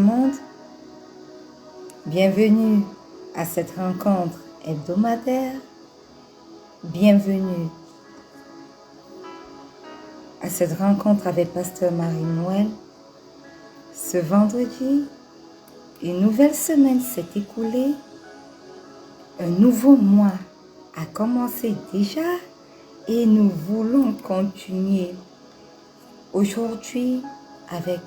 monde, bienvenue à cette rencontre hebdomadaire, bienvenue à cette rencontre avec Pasteur Marie-Noël. Ce vendredi, une nouvelle semaine s'est écoulée, un nouveau mois a commencé déjà et nous voulons continuer aujourd'hui avec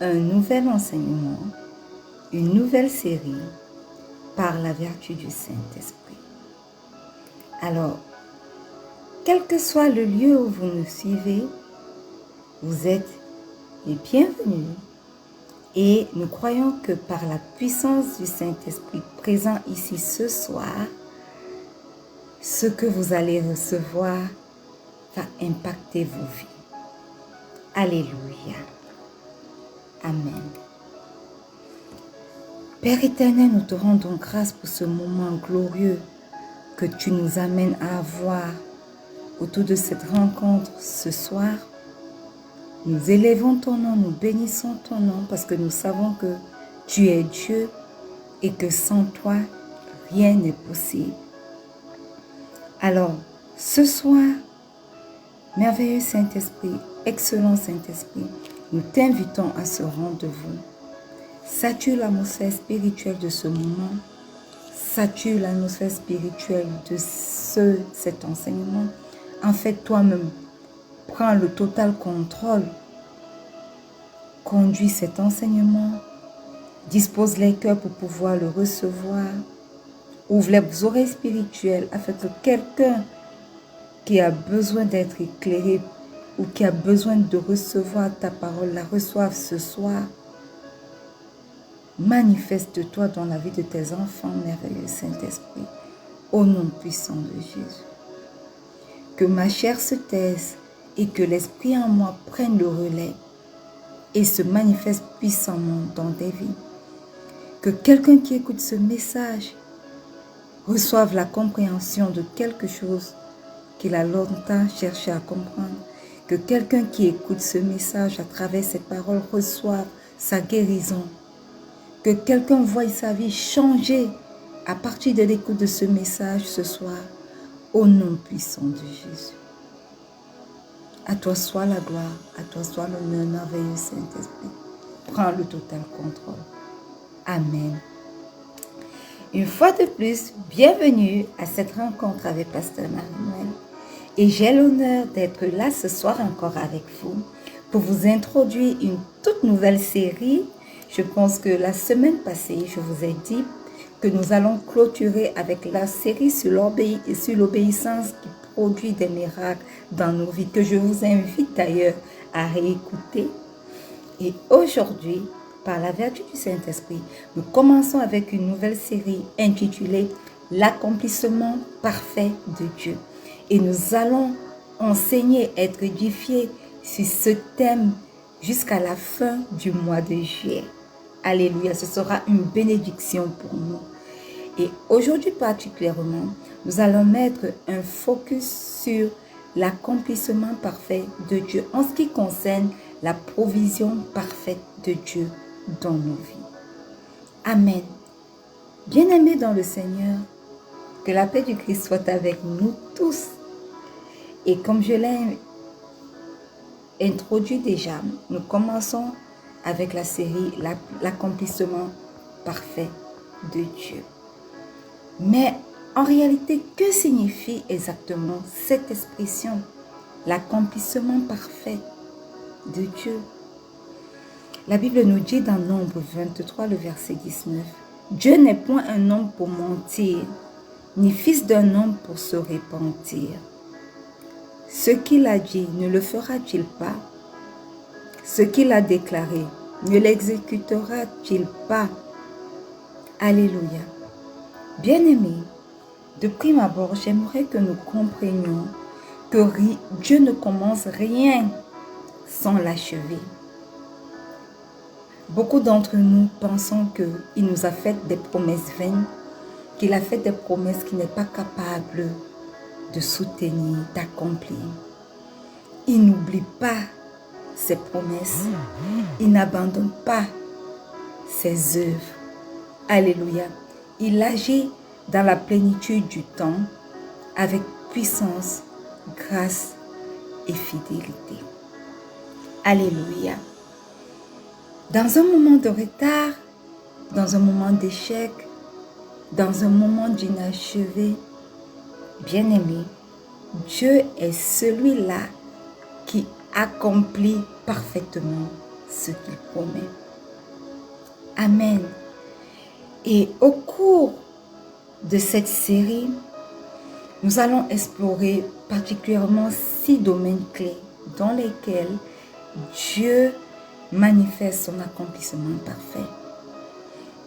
un nouvel enseignement, une nouvelle série par la vertu du Saint-Esprit. Alors, quel que soit le lieu où vous nous suivez, vous êtes les bienvenus et nous croyons que par la puissance du Saint-Esprit présent ici ce soir, ce que vous allez recevoir va impacter vos vies. Alléluia. Amen. Père éternel, nous te rendons grâce pour ce moment glorieux que tu nous amènes à avoir autour de cette rencontre ce soir. Nous élevons ton nom, nous bénissons ton nom parce que nous savons que tu es Dieu et que sans toi, rien n'est possible. Alors, ce soir, merveilleux Saint-Esprit, excellent Saint-Esprit, nous t'invitons à ce rendez-vous. Sature l'atmosphère spirituelle de ce moment, sature l'atmosphère spirituelle de cet enseignement. En fait, toi-même, prends le total contrôle, conduis cet enseignement, dispose les cœurs pour pouvoir le recevoir, ouvre les oreilles spirituelles afin que quelqu'un qui a besoin d'être éclairé ou qui a besoin de recevoir ta parole la reçoive ce soir. Manifeste-toi dans la vie de tes enfants, merveilleux Saint-Esprit, au nom puissant de Jésus. Que ma chair se taise et que l'Esprit en moi prenne le relais et se manifeste puissamment dans tes vies. Que quelqu'un qui écoute ce message reçoive la compréhension de quelque chose qu'il a longtemps cherché à comprendre. Que quelqu'un qui écoute ce message à travers ces paroles reçoive sa guérison. Que quelqu'un voie sa vie changer à partir de l'écoute de ce message ce soir, au nom puissant de Jésus. À toi soit la gloire, à toi soit l'honneur, merveilleux Saint-Esprit. Prends le total contrôle. Amen. Une fois de plus, bienvenue à cette rencontre avec Pasteur Marie-Noël. Et j'ai l'honneur d'être là ce soir encore avec vous pour vous introduire une toute nouvelle série. Je pense que la semaine passée, je vous ai dit que nous allons clôturer avec la série sur l'obéissance qui produit des miracles dans nos vies, que je vous invite d'ailleurs à réécouter. Et aujourd'hui, par la vertu du Saint-Esprit, nous commençons avec une nouvelle série intitulée « L'accomplissement parfait de Dieu ». Et nous allons enseigner, être édifiés sur ce thème jusqu'à la fin du mois de juillet. Alléluia, ce sera une bénédiction pour nous. Et aujourd'hui particulièrement, nous allons mettre un focus sur l'accomplissement parfait de Dieu en ce qui concerne la provision parfaite de Dieu dans nos vies. Amen. Bien-aimés dans le Seigneur, que la paix du Christ soit avec nous tous. Et comme je l'ai introduit déjà, nous commençons avec la série l'accomplissement parfait de Dieu. Mais en réalité, que signifie exactement cette expression, l'accomplissement parfait de Dieu? La Bible nous dit dans Nombre 23, le verset 19, « Dieu n'est point un homme pour mentir, ni fils d'un homme pour se repentir. Ce qu'il a dit, ne le fera-t-il pas? Ce qu'il a déclaré, ne l'exécutera-t-il pas? » Alléluia. Bien-aimés, de prime abord, j'aimerais que nous comprenions que Dieu ne commence rien sans l'achever. Beaucoup d'entre nous pensons qu'il nous a fait des promesses vaines, qu'il a fait des promesses qu'il n'est pas capable de soutenir, d'accomplir. Il n'oublie pas ses promesses, il n'abandonne pas ses œuvres. Alléluia. Il agit dans la plénitude du temps avec puissance, grâce et fidélité. Alléluia. Dans un moment de retard, dans un moment d'échec, dans un moment d'inachevé, bien-aimé, Dieu est celui-là qui accomplit parfaitement ce qu'il promet. Amen. Et au cours de cette série, nous allons explorer particulièrement 6 domaines clés dans lesquels Dieu manifeste son accomplissement parfait.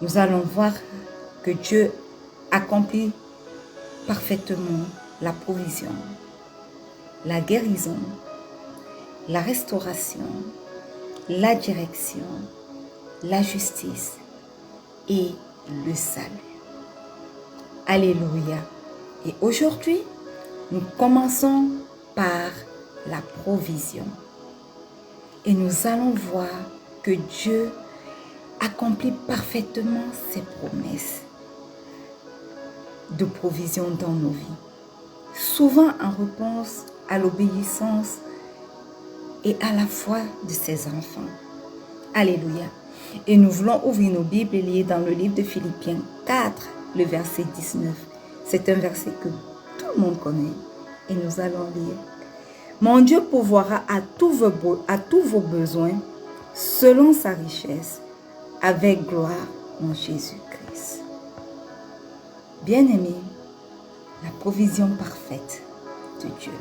Nous allons voir que Dieu accomplit parfaitement la provision, la guérison, la restauration, la direction, la justice et le salut. Alléluia. Et aujourd'hui, nous commençons par la provision. Et nous allons voir que Dieu accomplit parfaitement ses promesses de provision dans nos vies. Souvent en réponse à l'obéissance et à la foi de ses enfants. Alléluia. Et nous voulons ouvrir nos Bibles et lire dans le livre de Philippiens 4, le verset 19. C'est un verset que tout le monde connaît. Et nous allons lire. Mon Dieu pourvoira à tous vos besoins selon sa richesse, avec gloire en Jésus-Christ. Bien-aimés, la provision parfaite de Dieu.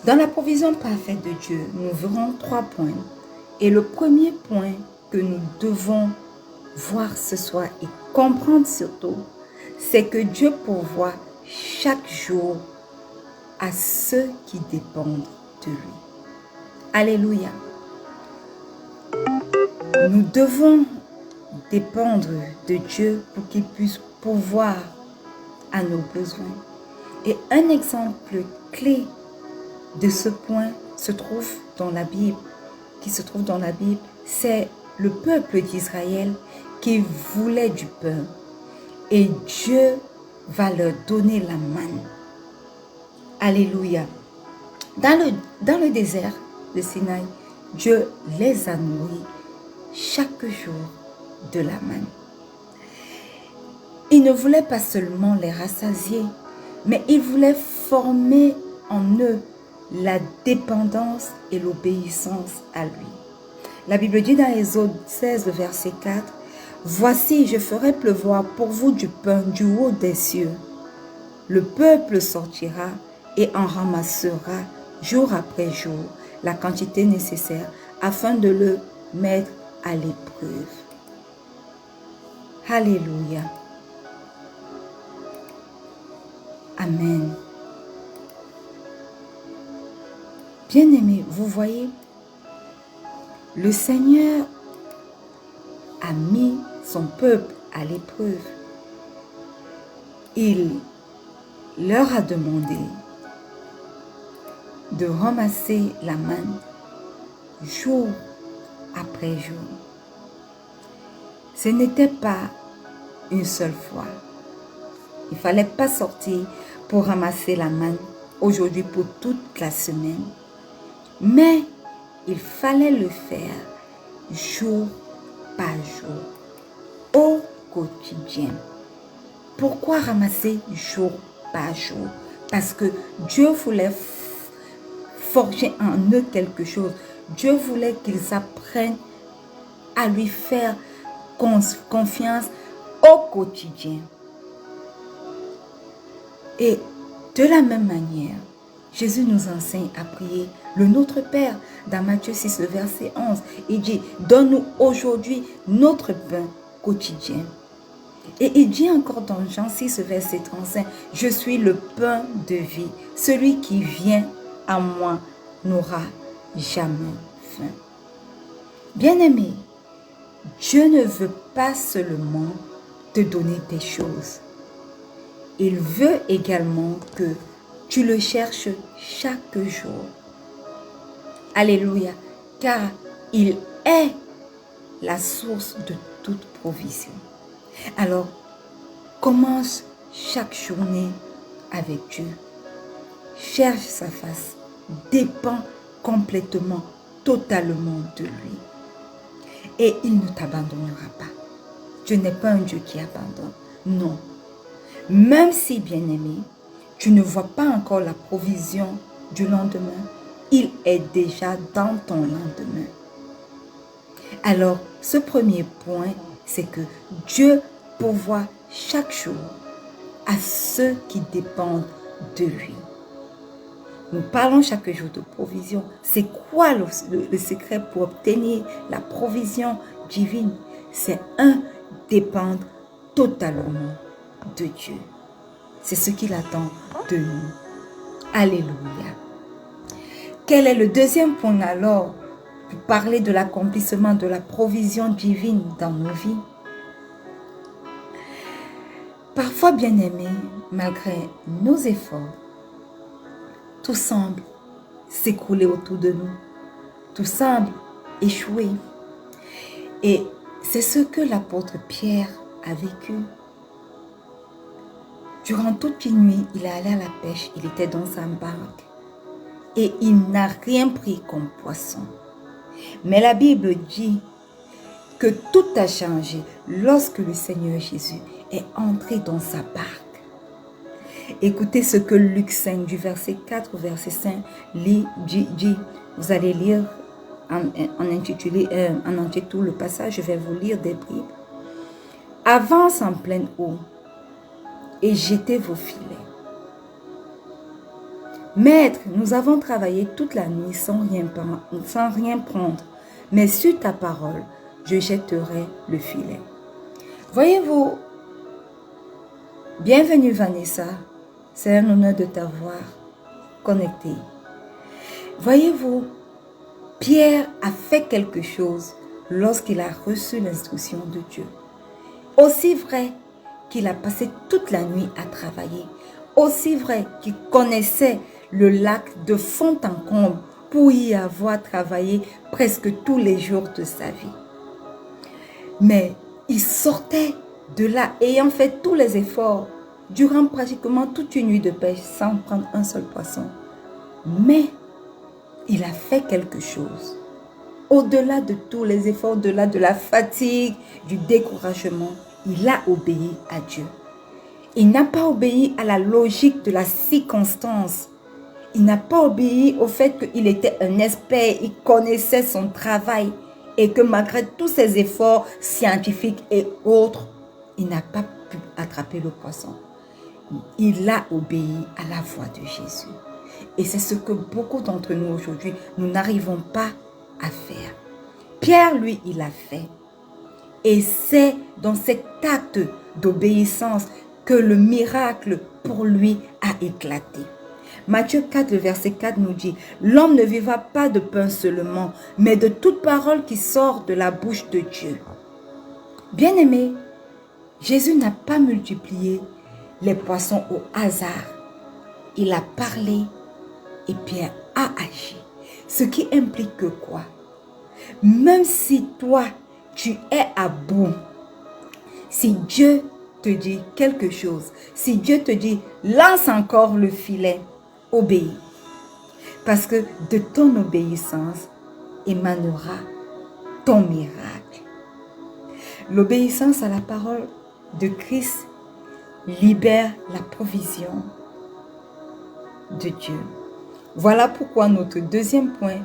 Dans la provision parfaite de Dieu, nous verrons 3 points. Et le premier point que nous devons voir ce soir et comprendre surtout, c'est que Dieu pourvoit chaque jour à ceux qui dépendent de lui. Alléluia. Nous devons dépendre de Dieu pour qu'il puisse pourvoir à nos besoins. Et un exemple clé de ce point se trouve dans la Bible, c'est le peuple d'Israël qui voulait du pain. Et Dieu va leur donner la manne. Alléluia. Dans le désert de Sinaï, Dieu les a nourris chaque jour de la manne. Il ne voulait pas seulement les rassasier, mais il voulait former en eux la dépendance et l'obéissance à lui. La Bible dit dans Exode 16, verset 4, « Voici, je ferai pleuvoir pour vous du pain du haut des cieux. Le peuple sortira et en ramassera jour après jour la quantité nécessaire afin de le mettre à l'épreuve. » Alléluia. Amen. Bien-aimés, vous voyez, le Seigneur a mis son peuple à l'épreuve. Il leur a demandé de ramasser la manne jour après jour. Ce n'était pas une seule fois. Il ne fallait pas sortir pour ramasser la manne aujourd'hui pour toute la semaine. Mais il fallait le faire jour par jour, au quotidien. Pourquoi ramasser jour par jour? Parce que Dieu voulait forger en eux quelque chose. Dieu voulait qu'ils apprennent à lui faire confiance au quotidien. Et de la même manière, Jésus nous enseigne à prier le Notre Père dans Matthieu 6, le verset 11. Il dit, donne-nous aujourd'hui notre pain quotidien. Et il dit encore dans Jean 6, verset 35, je suis le pain de vie. Celui qui vient à moi n'aura jamais faim. Bien-aimé, Dieu ne veut pas seulement te donner des choses. Il veut également que tu le cherches chaque jour. Alléluia. Car il est la source de toute provision. Alors, commence chaque journée avec Dieu. Cherche sa face. Dépend complètement, totalement de lui. Et il ne t'abandonnera pas. Dieu n'est pas un Dieu qui abandonne. Non. Même si, bien-aimé, tu ne vois pas encore la provision du lendemain, il est déjà dans ton lendemain. Alors, ce premier point, c'est que Dieu pourvoit chaque jour à ceux qui dépendent de lui. Nous parlons chaque jour de provision. C'est quoi le secret pour obtenir la provision divine? C'est dépendre totalement de Dieu. C'est ce qu'il attend de nous. Alléluia. Quel est le deuxième point alors pour parler de l'accomplissement de la provision divine dans nos vies? Parfois, bien-aimés, malgré nos efforts, tout semble s'écrouler autour de nous. Tout semble échouer. Et c'est ce que l'apôtre Pierre a vécu. Durant toute une nuit, il est allé à la pêche. Il était dans sa barque. Et il n'a rien pris comme poisson. Mais la Bible dit que tout a changé lorsque le Seigneur Jésus est entré dans sa barque. Écoutez ce que Luc 5, du verset 4 au verset 5, dit. Vous allez lire en entier tout le passage. Je vais vous lire des bribes. Avance en pleine eau et jetez vos filets. Maître, nous avons travaillé toute la nuit sans rien prendre, mais sur ta parole, je jetterai le filet. Voyez-vous, bienvenue Vanessa, c'est un honneur de t'avoir connectée. Voyez-vous, Pierre a fait quelque chose lorsqu'il a reçu l'instruction de Dieu. Aussi vrai qu'il a passé toute la nuit à travailler, aussi vrai qu'il connaissait le lac de fond en comble pour y avoir travaillé presque tous les jours de sa vie. Mais il sortait de là, ayant fait tous les efforts, durant pratiquement toute une nuit de pêche, sans prendre un seul poisson. Mais il a fait quelque chose. Au-delà de tous les efforts, au-delà de la fatigue, du découragement, il a obéi à Dieu. Il n'a pas obéi à la logique de la circonstance. Il n'a pas obéi au fait qu'il était un expert, il connaissait son travail et que malgré tous ses efforts scientifiques et autres, il n'a pas pu attraper le poisson. Il a obéi à la voix de Jésus. Et c'est ce que beaucoup d'entre nous aujourd'hui, nous n'arrivons pas à faire. Pierre, lui, il a fait. Et c'est dans cet acte d'obéissance que le miracle pour lui a éclaté. Matthieu 4, le verset 4 nous dit, « L'homme ne vivra pas de pain seulement, mais de toute parole qui sort de la bouche de Dieu. » Bien-aimé, Jésus n'a pas multiplié les poissons au hasard. Il a parlé et Pierre a agi. Ce qui implique que quoi? Même si toi, tu es à bout, si Dieu te dit quelque chose, si Dieu te dit, lance encore le filet, obéis. Parce que de ton obéissance émanera ton miracle. L'obéissance à la parole de Christ libère la provision de Dieu. Voilà pourquoi notre deuxième point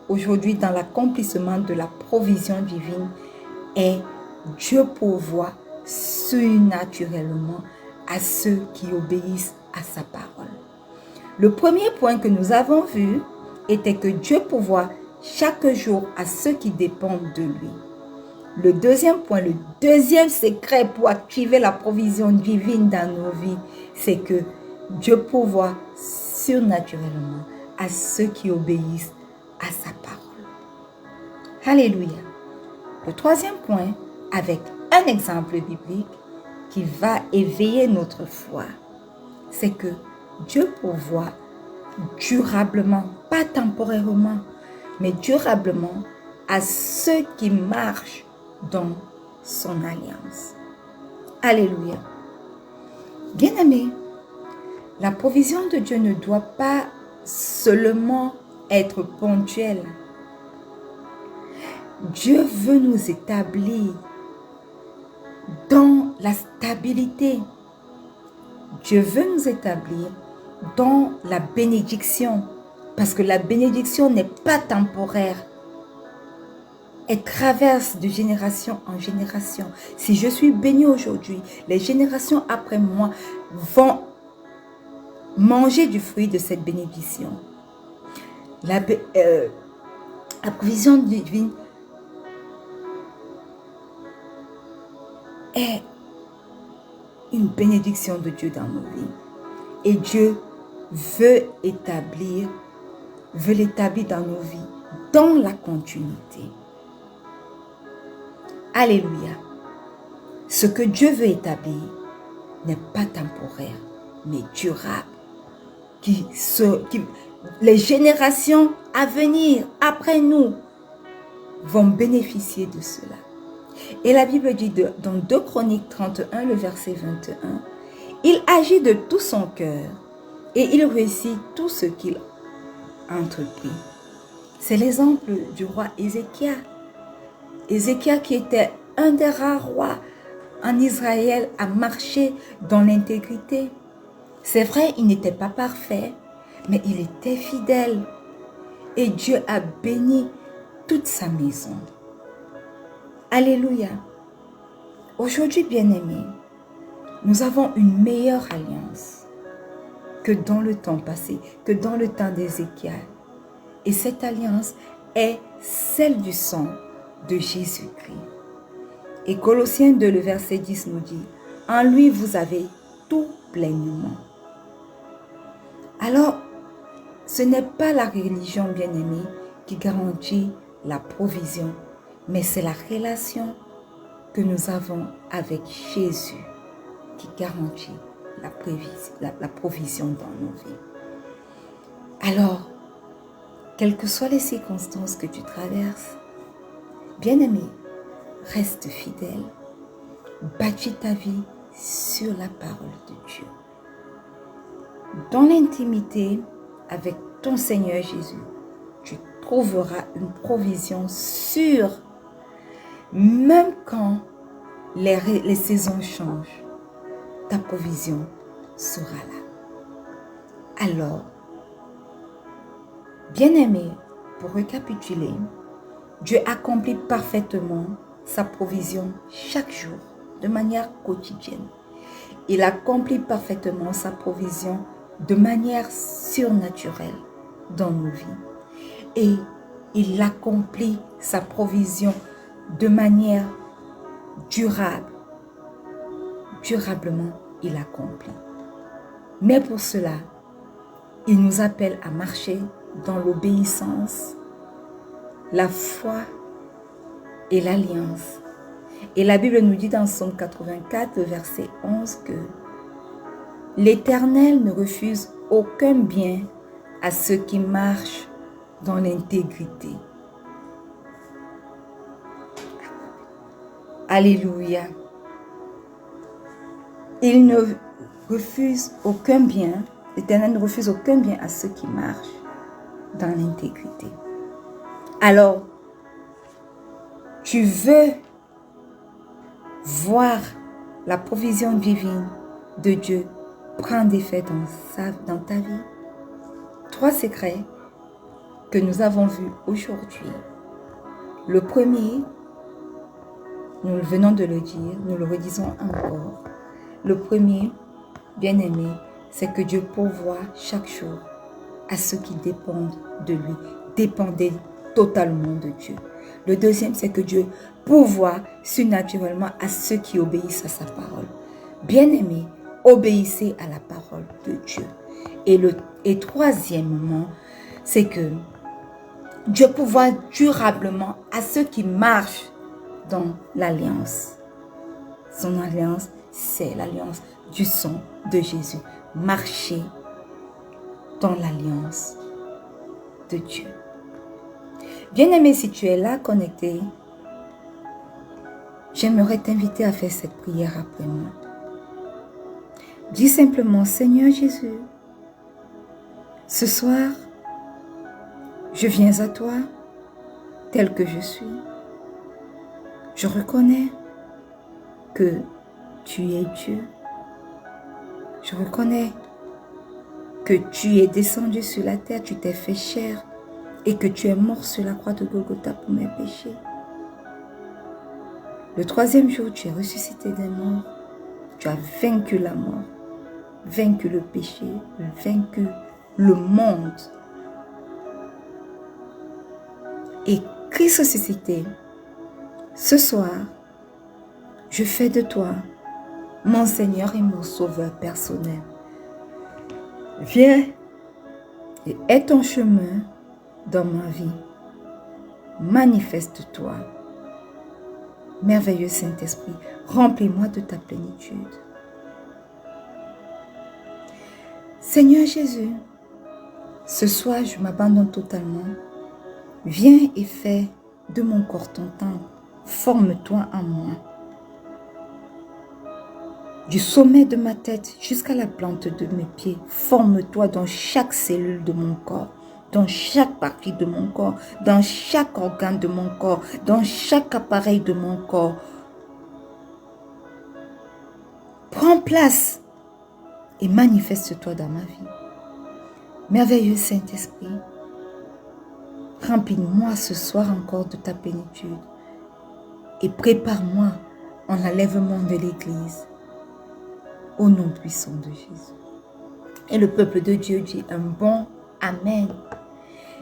aujourd'hui dans l'accomplissement de la provision divine est Dieu pourvoit surnaturellement à ceux qui obéissent à sa parole. Le premier point que nous avons vu était que Dieu pourvoit chaque jour à ceux qui dépendent de lui. Le deuxième point, le deuxième secret pour activer la provision divine dans nos vies, c'est que Dieu pourvoit surnaturellement à ceux qui obéissent à sa parole. Alléluia. Le troisième point, avec un exemple biblique qui va éveiller notre foi, c'est que Dieu pourvoit durablement, pas temporairement, mais durablement à ceux qui marchent dans son alliance. Alléluia. Bien-aimés, la provision de Dieu ne doit pas seulement être ponctuelle. Dieu veut nous établir dans la stabilité. Dieu veut nous établir dans la bénédiction. Parce que la bénédiction n'est pas temporaire. Elle traverse de génération en génération. Si je suis béni aujourd'hui, les générations après moi vont manger du fruit de cette bénédiction. La provision divine est une bénédiction de Dieu dans nos vies. Et Dieu veut l'établir dans nos vies, dans la continuité. Alléluia. Ce que Dieu veut établir n'est pas temporaire, mais durable. Les générations à venir, après nous, vont bénéficier de cela. Et la Bible dit dans 2 Chroniques 31, le verset 21, « Il agit de tout son cœur et il réussit tout ce qu'il a entrepris. » C'est l'exemple du roi Ézéchias. Ézéchias qui était un des rares rois en Israël à marcher dans l'intégrité. C'est vrai, il n'était pas parfait, mais il était fidèle. Et Dieu a béni toute sa maison. Alléluia. Aujourd'hui, bien-aimés, nous avons une meilleure alliance que dans le temps passé, que dans le temps d'Ézéchias. Et cette alliance est celle du sang de Jésus-Christ. Et Colossiens 2, le verset 10 nous dit, « En lui, vous avez tout pleinement. » Alors, ce n'est pas la religion, bien-aimée, qui garantit la provision, mais c'est la relation que nous avons avec Jésus qui garantit la provision dans nos vies. Alors, quelles que soient les circonstances que tu traverses, bien-aimé, reste fidèle, bâtis ta vie sur la parole de Dieu. Dans l'intimité avec ton Seigneur Jésus, tu trouveras une provision sûre, même quand les saisons changent, ta provision sera là. Alors, bien-aimé, pour récapituler, Dieu accomplit parfaitement sa provision chaque jour, de manière quotidienne. Il accomplit parfaitement sa provision de manière surnaturelle dans nos vies. Et il accomplit sa provision de manière durable. Durablement, il accomplit. Mais pour cela, il nous appelle à marcher dans l'obéissance, la foi et l'alliance. Et la Bible nous dit dans Psaume 84, verset 11, que l'Éternel ne refuse aucun bien à ceux qui marchent dans l'intégrité. Alléluia. Il ne refuse aucun bien, l'Éternel ne refuse aucun bien à ceux qui marchent dans l'intégrité. Alors, tu veux voir la provision divine de Dieu prendre effet dans ta vie? 3 secrets que nous avons vus aujourd'hui. Le premier, nous venons de le dire, nous le redisons encore. Le premier, bien-aimé, c'est que Dieu pourvoit chaque jour à ceux qui dépendent de lui. Dépendez totalement de Dieu. Le deuxième, c'est que Dieu pourvoit surnaturellement à ceux qui obéissent à sa parole. Bien-aimés, obéissez à la parole de Dieu. Et troisièmement, c'est que Dieu pourvoit durablement à ceux qui marchent dans l'alliance. Son alliance, c'est l'alliance du sang de Jésus. Marchez dans l'alliance de Dieu. Bien-aimé, si tu es là connecté, j'aimerais t'inviter à faire cette prière après moi. Dis simplement, Seigneur Jésus, ce soir, je viens à toi tel que je suis. Je reconnais que tu es Dieu. Je reconnais que tu es descendu sur la terre, tu t'es fait chair et que tu es mort sur la croix de Golgotha pour mes péchés. Le troisième jour, tu es ressuscité des morts. Tu as vaincu la mort, vaincu le péché, vaincu le monde. Et Christ ressuscité, ce soir, je fais de toi mon Seigneur et mon Sauveur personnel. Viens et aie ton chemin dans ma vie. Manifeste-toi. Merveilleux Saint-Esprit, remplis-moi de ta plénitude. Seigneur Jésus, ce soir, je m'abandonne totalement. Viens et fais de mon corps ton temple. Forme-toi en moi. Du sommet de ma tête jusqu'à la plante de mes pieds, forme-toi dans chaque cellule de mon corps, dans chaque partie de mon corps, dans chaque organe de mon corps, dans chaque appareil de mon corps. Prends place et manifeste-toi dans ma vie. Merveilleux Saint-Esprit, remplis-moi ce soir encore de ta plénitude et prépare-moi en l'enlèvement de l'Église. Au nom puissant de Jésus. Et le peuple de Dieu dit un bon Amen.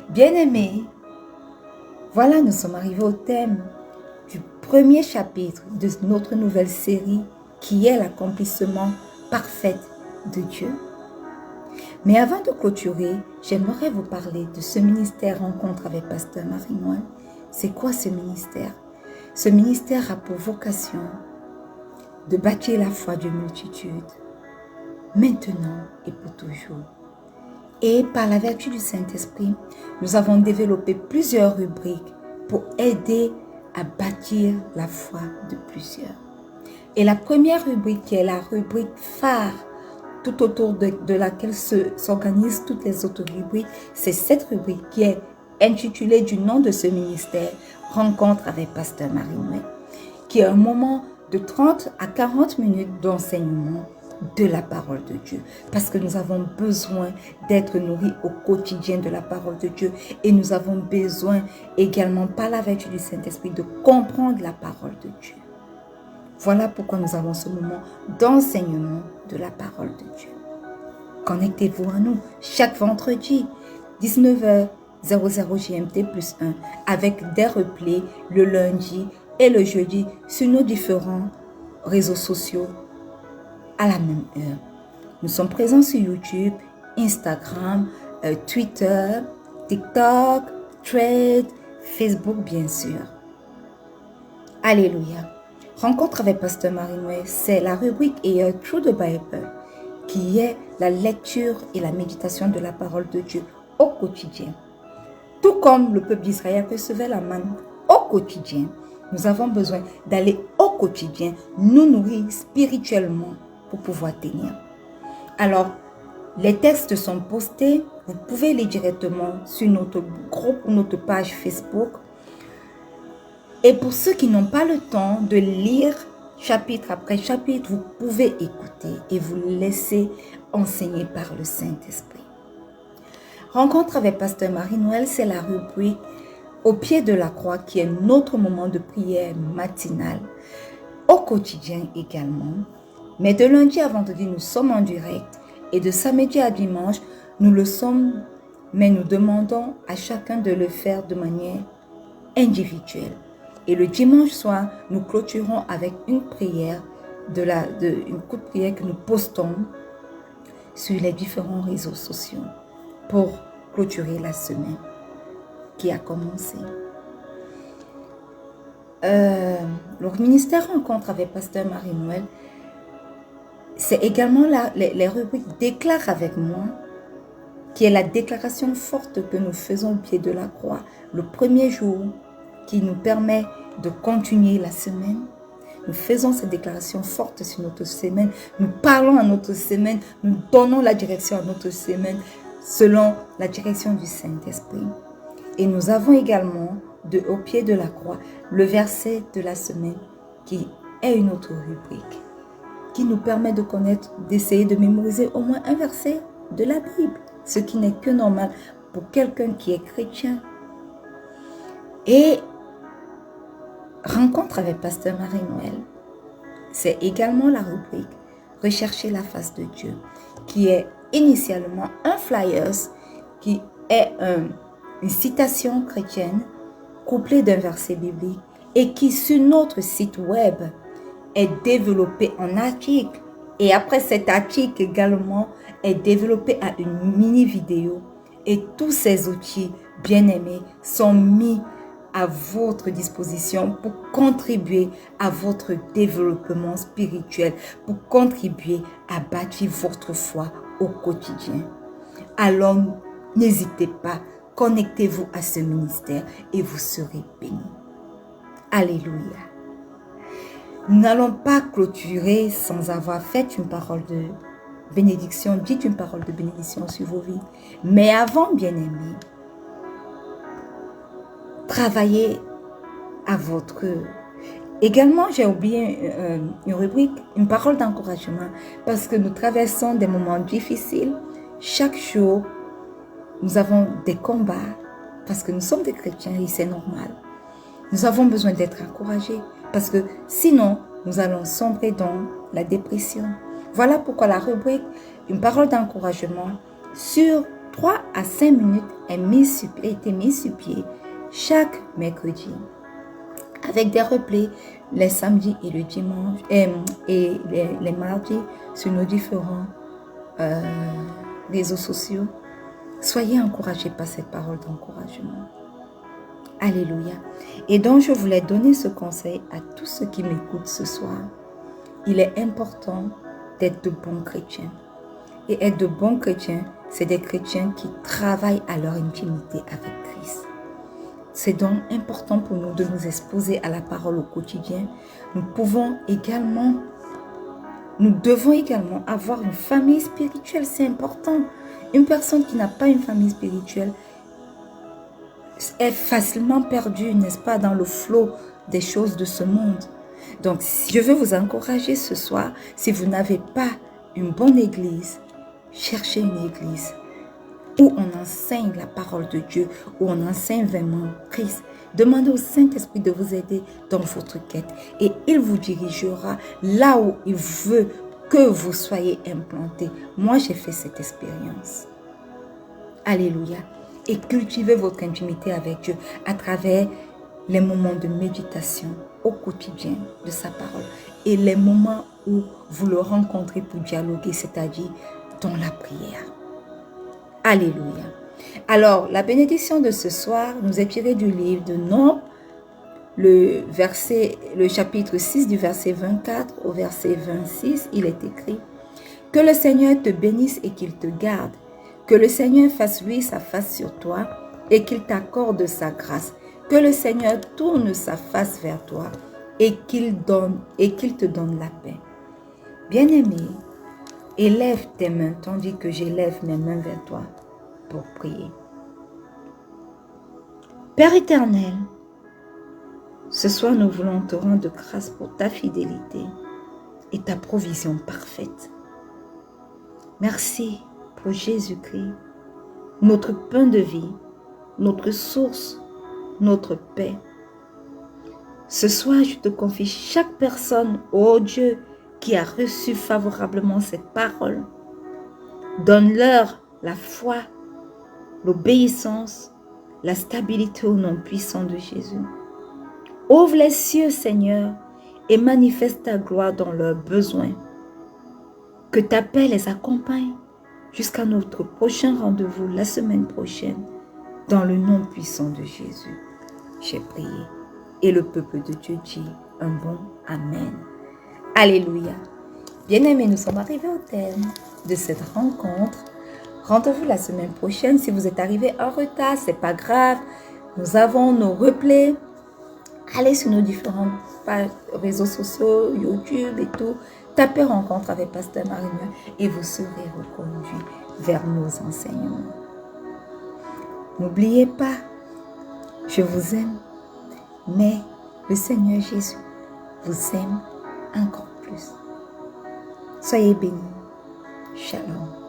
Bien-aimés, voilà, nous sommes arrivés au thème du premier chapitre de notre nouvelle série qui est l'accomplissement parfait de Dieu. Mais avant de clôturer, j'aimerais vous parler de ce ministère Rencontre avec Pasteur Marie-Noël. C'est quoi ce ministère? Ce ministère a pour vocation de bâtir la foi de multitude, maintenant et pour toujours. Et par la vertu du Saint-Esprit, nous avons développé plusieurs rubriques pour aider à bâtir la foi de plusieurs. Et la première rubrique, qui est la rubrique phare, tout autour de laquelle s'organisent toutes les autres rubriques, c'est cette rubrique qui est intitulée du nom de ce ministère, Rencontre avec Pasteur Marie-Noël, qui est un moment de 30 à 40 minutes d'enseignement de la parole de Dieu. Parce que nous avons besoin d'être nourris au quotidien de la parole de Dieu. Et nous avons besoin également, par la vertu du Saint-Esprit, de comprendre la parole de Dieu. Voilà pourquoi nous avons ce moment d'enseignement de la parole de Dieu. Connectez-vous à nous chaque vendredi, 19h00 GMT plus 1, avec des replays le lundi et le jeudi sur nos différents réseaux sociaux à la même heure. Nous sommes présents sur YouTube, Instagram, Twitter, TikTok, Thread, Facebook bien sûr. Alléluia. Rencontre avec Pasteur Marie-Noël, c'est la rubrique Through the Bible, qui est la lecture et la méditation de la parole de Dieu au quotidien. Tout comme le peuple d'Israël recevait la manne au quotidien, nous avons besoin d'aller au quotidien, nous nourrir spirituellement pour pouvoir tenir. Alors, les textes sont postés, vous pouvez les directement sur notre groupe ou notre page Facebook. Et pour ceux qui n'ont pas le temps de lire chapitre après chapitre, vous pouvez écouter et vous laisser enseigner par le Saint-Esprit. Rencontre avec Pasteur Marie-Noël, c'est la rubrique au pied de la croix qui est notre moment de prière matinale, au quotidien également. Mais de lundi à vendredi, nous sommes en direct et de samedi à dimanche, nous le sommes, mais nous demandons à chacun de le faire de manière individuelle. Et le dimanche soir, nous clôturons avec une prière, une courte prière que nous postons sur les différents réseaux sociaux pour clôturer la semaine qui a commencé. Le ministère Rencontre avec Pasteur Marie-Noël, c'est également les rubriques Déclare avec moi, qui est la déclaration forte que nous faisons au pied de la croix le premier jour, qui nous permet de continuer la semaine. Nous faisons ces déclarations fortes sur notre semaine. Nous parlons à notre semaine. Nous donnons la direction à notre semaine selon la direction du Saint-Esprit. Et nous avons également, au pied de la croix, le verset de la semaine qui est une autre rubrique qui nous permet de connaître, d'essayer de mémoriser au moins un verset de la Bible, ce qui n'est que normal pour quelqu'un qui est chrétien. Et rencontre avec Pasteur Marie-Noël, c'est également la rubrique Rechercher la face de Dieu, qui est initialement un flyers, qui est une citation chrétienne couplée d'un verset biblique et qui sur notre site web est développé en article. Et après cet article également est développé à une mini vidéo. Et tous ces outils bien-aimés sont mis à votre disposition pour contribuer à votre développement spirituel, pour contribuer à bâtir votre foi au quotidien. Alors, n'hésitez pas, connectez-vous à ce ministère et vous serez bénis. Alléluia. Nous n'allons pas clôturer sans avoir fait une parole de bénédiction. Dites une parole de bénédiction sur vos vies. Mais avant, bien-aimés, travaillez à votre... Également, j'ai oublié une rubrique, une parole d'encouragement, parce que nous traversons des moments difficiles. Chaque jour, nous avons des combats, parce que nous sommes des chrétiens et c'est normal. Nous avons besoin d'être encouragés, parce que sinon, nous allons sombrer dans la dépression. Voilà pourquoi la rubrique, une parole d'encouragement, sur 3 à 5 minutes, a été mise sur pied chaque mercredi, avec des replays les samedis et le dimanche, et les mardis sur nos différents réseaux sociaux. Soyez encouragés par cette parole d'encouragement. Alléluia. Et donc, je voulais donner ce conseil à tous ceux qui m'écoutent ce soir. Il est important d'être de bons chrétiens. Et être de bons chrétiens, c'est des chrétiens qui travaillent à leur intimité avec Christ. C'est donc important pour nous de nous exposer à la parole au quotidien. Nous devons également avoir une famille spirituelle, c'est important. Une personne qui n'a pas une famille spirituelle est facilement perdue, n'est-ce pas, dans le flot des choses de ce monde. Donc, je veux vous encourager ce soir, si vous n'avez pas une bonne église, cherchez une église où on enseigne la parole de Dieu, où on enseigne vraiment Christ. Demandez au Saint-Esprit de vous aider dans votre quête et il vous dirigera là où il veut que vous soyez implantés. Moi, j'ai fait cette expérience. Alléluia. Et cultivez votre intimité avec Dieu à travers les moments de méditation au quotidien de sa parole et les moments où vous le rencontrez pour dialoguer, c'est-à-dire dans la prière. Alléluia. Alors, la bénédiction de ce soir nous est tirée du livre de Nombres, le chapitre 6 du verset 24 au verset 26, il est écrit « Que le Seigneur te bénisse et qu'il te garde. Que le Seigneur fasse luire sa face sur toi et qu'il t'accorde sa grâce. Que le Seigneur tourne sa face vers toi et qu'il te donne la paix. Bien-aimé, élève tes mains tandis que j'élève mes mains vers toi pour prier. Père éternel, ce soir nous voulons te rendre grâce pour ta fidélité et ta provision parfaite. Merci pour Jésus-Christ, notre pain de vie, notre source, notre paix. Ce soir, je te confie chaque personne, ô Dieu, qui a reçu favorablement cette parole. Donne-leur la foi, l'obéissance, la stabilité au nom puissant de Jésus. Ouvre les cieux, Seigneur, et manifeste ta gloire dans leurs besoins. Que ta paix les accompagne jusqu'à notre prochain rendez-vous la semaine prochaine, dans le nom puissant de Jésus. J'ai prié. Et le peuple de Dieu dit un bon Amen. Alléluia. Bien-aimés, nous sommes arrivés au terme de cette rencontre. Rendez-vous la semaine prochaine. Si vous êtes arrivés en retard, ce n'est pas grave. Nous avons nos replays allez sur nos différents réseaux sociaux, YouTube et tout. Tapez rencontre avec Pasteur Marie-Noël et vous serez reconduit vers nos enseignements. N'oubliez pas, je vous aime, mais le Seigneur Jésus vous aime encore plus. Soyez bénis. Shalom.